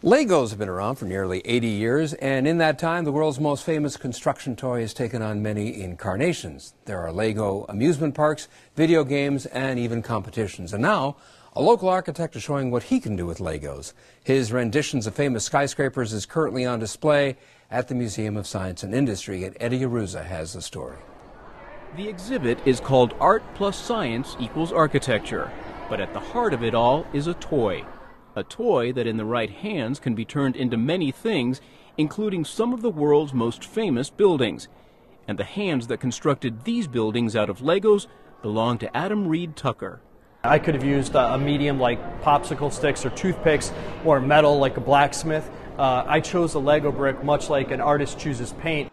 Legos have been around for nearly 80 years, and in that time, the world's most famous construction toy has taken on many incarnations. There are Lego amusement parks, video games, and even competitions. And now, a local architect is showing what he can do with Legos. His renditions of famous skyscrapers is currently on display at the Museum of Science and Industry, and Eddie Arruza has the story. The exhibit is called Art plus Science equals Architecture, but at the heart of it all is a toy. A toy that in the right hands can be turned into many things, including some of the world's most famous buildings. And the hands that constructed these buildings out of Legos belong to Adam Reed Tucker. I could have used a medium like popsicle sticks or toothpicks, or metal like a blacksmith. I chose a Lego brick much like an artist chooses paint.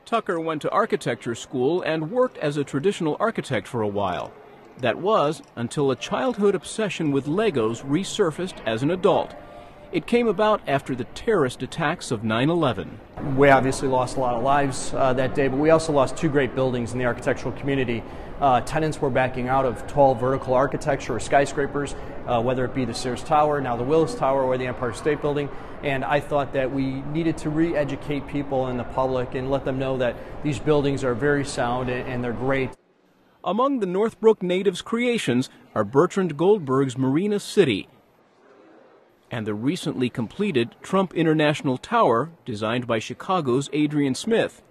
Tucker went to architecture school and worked as a traditional architect for a while. That was until a childhood obsession with Legos resurfaced as an adult. It came about after the terrorist attacks of 9/11. We obviously lost a lot of lives that day, but we also lost two great buildings in the architectural community. Tenants were backing out of tall vertical architecture or skyscrapers, whether it be the Sears Tower, now the Willis Tower, or the Empire State Building. And I thought that we needed to re-educate people and the public and let them know that these buildings are very sound and they're great. Among the Northbrook natives' creations are Bertrand Goldberg's Marina City and the recently completed Trump International Tower, designed by Chicago's Adrian Smith.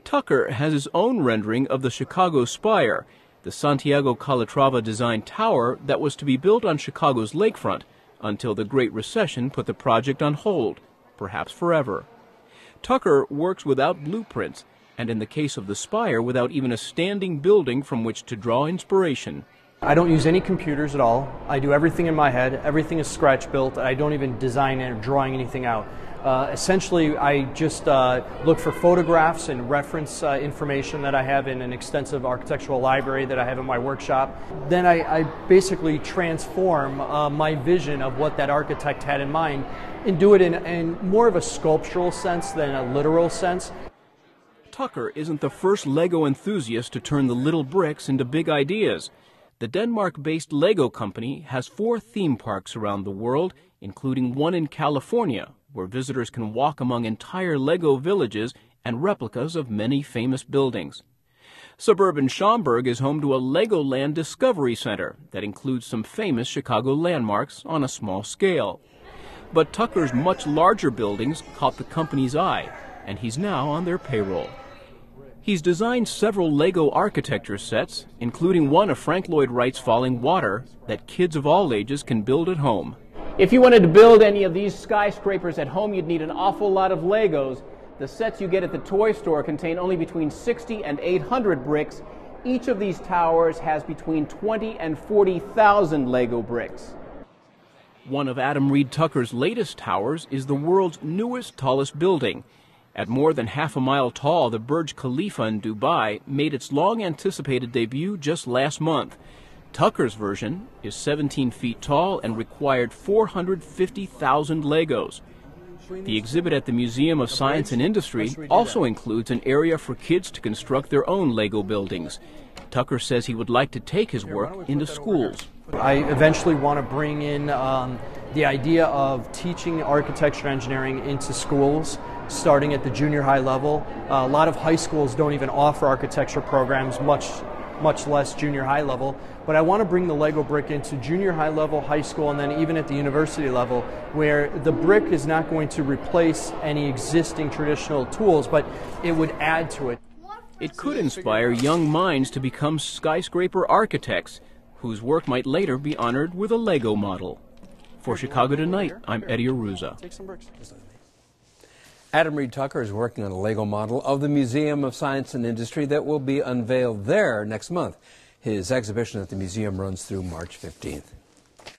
Tucker has his own rendering of the Chicago Spire, the Santiago Calatrava designed tower that was to be built on Chicago's lakefront until the Great Recession put the project on hold, perhaps forever. Tucker works without blueprints, and in the case of the Spire, without even a standing building from which to draw inspiration. I don't use any computers at all. I do everything in my head. Everything is scratch built. I don't even design or drawing anything out. Essentially, I just look for photographs and reference information that I have in an extensive architectural library that I have in my workshop. Then I basically transform my vision of what that architect had in mind and do it in more of a sculptural sense than a literal sense. Tucker isn't the first Lego enthusiast to turn the little bricks into big ideas. The Denmark-based Lego company has 4 theme parks around the world, including one in California, where visitors can walk among entire Lego villages and replicas of many famous buildings. Suburban Schaumburg is home to a Legoland Discovery Center that includes some famous Chicago landmarks on a small scale. But Tucker's much larger buildings caught the company's eye, and he's now on their payroll. He's designed several Lego architecture sets, including one of Frank Lloyd Wright's Falling Water, that kids of all ages can build at home. If you wanted to build any of these skyscrapers at home, you'd need an awful lot of Legos. The sets you get at the toy store contain only between 60 and 800 bricks. Each of these towers has between 20 and 40,000 Lego bricks. One of Adam Reed Tucker's latest towers is the world's newest, tallest building. At more than half a mile tall, the Burj Khalifa in Dubai made its long-anticipated debut just last month. Tucker's version is 17 feet tall and required 450,000 Legos. The exhibit at the Museum of Science and Industry also includes an area for kids to construct their own Lego buildings. Tucker says he would like to take his work into schools. I eventually want to bring in the idea of teaching architecture and engineering into schools, starting at the junior high level. A lot of high schools don't even offer architecture programs, much less junior high level. But I want to bring the Lego brick into junior high level, high school, and then even at the university level, where the brick is not going to replace any existing traditional tools, but it would add to it. It could inspire young minds to become skyscraper architects, whose work might later be honored with a Lego model. For Chicago Tonight, I'm Eddie Arruza. Adam Reed Tucker is working on a Lego model of the Museum of Science and Industry that will be unveiled there next month. His exhibition at the museum runs through March 15th.